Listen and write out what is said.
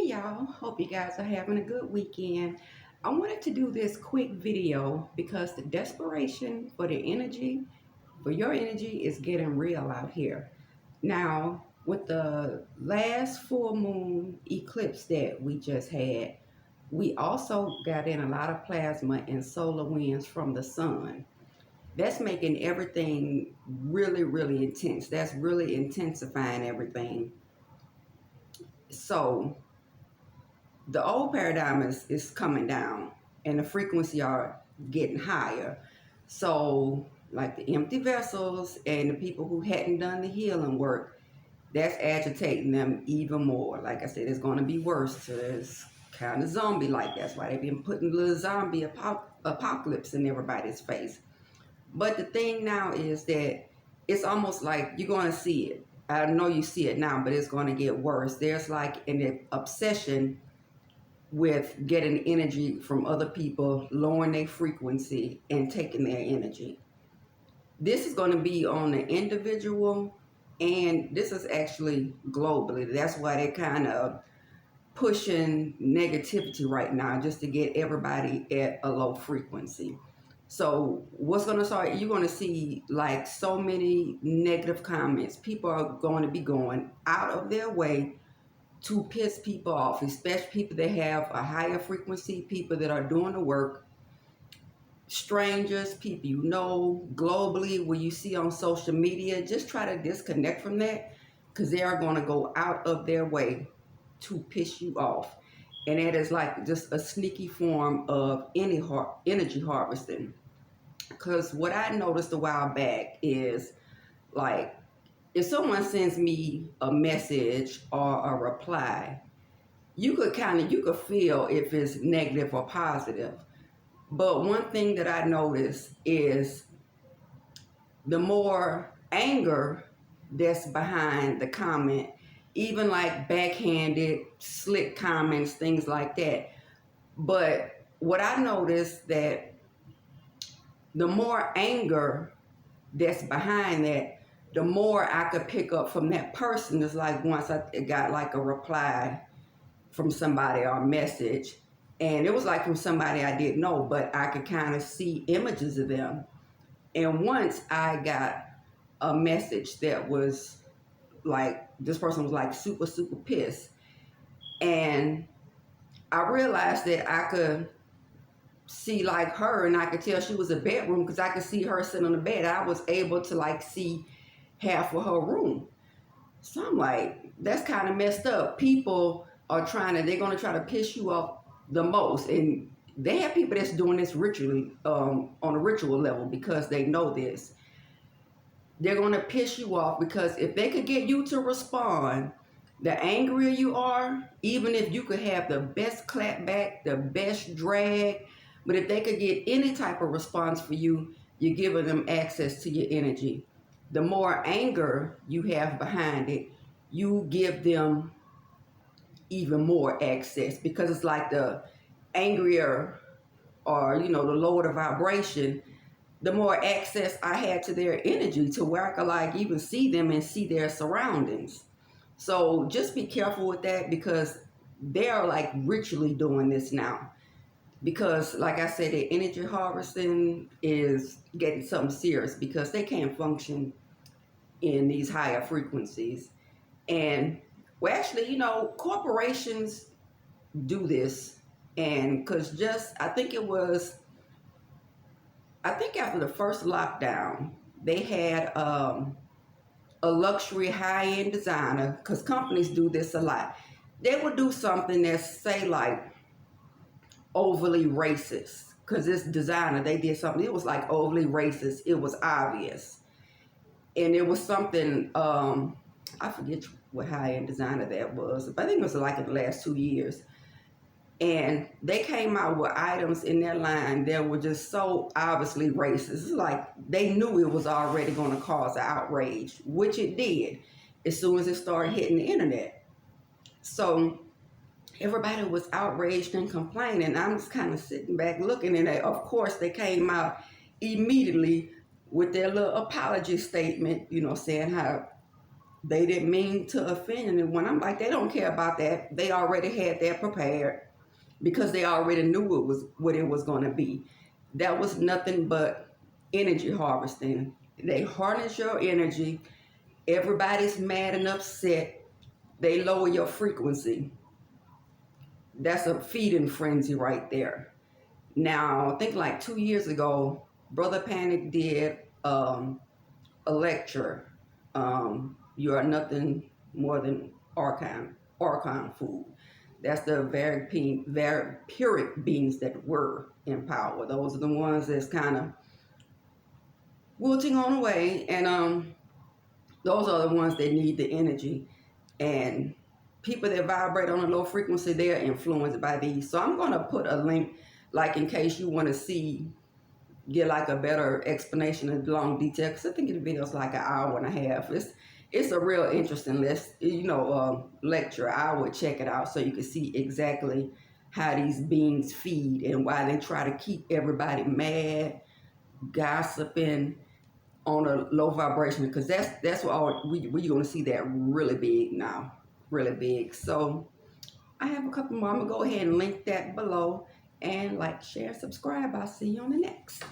Hey y'all, hope you guys are having a good weekend. I wanted to do this quick video because the desperation for your energy is getting real out here. Now, with the last full moon eclipse that we just had, we also got in a lot of plasma and solar winds from the sun. That's making everything really, really intense. That's really intensifying everything. So, the old paradigm is coming down and the frequency are getting higher. So like the empty vessels and the people who hadn't done the healing work, that's agitating them even more. Like I said, it's going to be worse. So it's kind of zombie like. That's why they've been putting little zombie apocalypse in everybody's face. But the thing now is that it's almost like you're going to see it. I know you see it now, but it's going to get worse. There's like an obsession with getting energy from other people, lowering their frequency and taking their energy. This is going to be on the individual, and this is actually globally. That's why they're kind of pushing negativity right now, just to get everybody at a low frequency. So what's going to start, you're going to see like so many negative comments. People are going to be going out of their way to piss people off, especially people that have a higher frequency, people that are doing the work, strangers, people you know, globally, where you see on social media. Just try to disconnect from that, because they are going to go out of their way to piss you off. And that is like just a sneaky form of energy harvesting. Because what I noticed a while back is like, if someone sends me a message or a reply, you could feel if it's negative or positive. But one thing that I notice is the more anger that's behind the comment, even like backhanded, slick comments, things like that. But what I noticed that the more anger that's behind that, the more I could pick up from that person. It's like once I got like a reply from somebody or a message, and it was like from somebody I didn't know, but I could kind of see images of them. And once I got a message that was like, this person was like super, super pissed. And I realized that I could see like her, and I could tell she was a bedroom because I could see her sitting on the bed. I was able to like see half of her room. So I'm like, that's kind of messed up. People are they're going to try to piss you off the most. And they have people that's doing this ritually, on a ritual level, because they know this. They're going to piss you off because if they could get you to respond, the angrier you are, even if you could have the best clap back, the best drag, but if they could get any type of response for you, you're giving them access to your energy. The more anger you have behind it, you give them even more access, because it's like the angrier, or the lower the vibration, the more access I had to their energy, to where I could like even see them and see their surroundings. So just be careful with that, because they are like ritually doing this now. Because like I said, the energy harvesting is getting something serious, because they can't function in these higher frequencies. And well, actually, corporations do this. And because I think after the first lockdown, they had a luxury high-end designer, because companies do this a lot. They would do something that's, say, like overly racist, because this designer, they did something, it was like overly racist. It was obvious. And it was something, I forget what high-end designer that was, but I think it was like in the last 2 years. And they came out with items in their line that were just so obviously racist. It's like they knew it was already going to cause an outrage, which it did as soon as it started hitting the internet. So everybody was outraged and complaining. I'm just kind of sitting back looking, and of course they came out immediately with their little apology statement, saying how They didn't mean to offend anyone. I'm like, they don't care about that. They already had that prepared because they already knew it was what it was going to be. That was nothing but energy harvesting. They harness your energy. Everybody's mad and upset. They lower your frequency. That's a feeding frenzy right there. Now, I think like 2 years ago, Brother Panic did a lecture. You are nothing more than archon food. That's the very puric beings that were in power. Those are the ones that's kind of wilting on away, and those are the ones that need the energy. And people that vibrate on a low frequency, they are influenced by these. So I'm gonna put a link, like in case you want to see, get like a better explanation in long detail. Because I think the video's like an hour and a half. It's a real interesting lecture. I would check it out so you can see exactly how these beings feed and why they try to keep everybody mad, gossiping on a low vibration, because that's what we're going to see that really big now, really big. So I have a couple more. I'm going to go ahead and link that below, and like, share, subscribe. I'll see you on the next.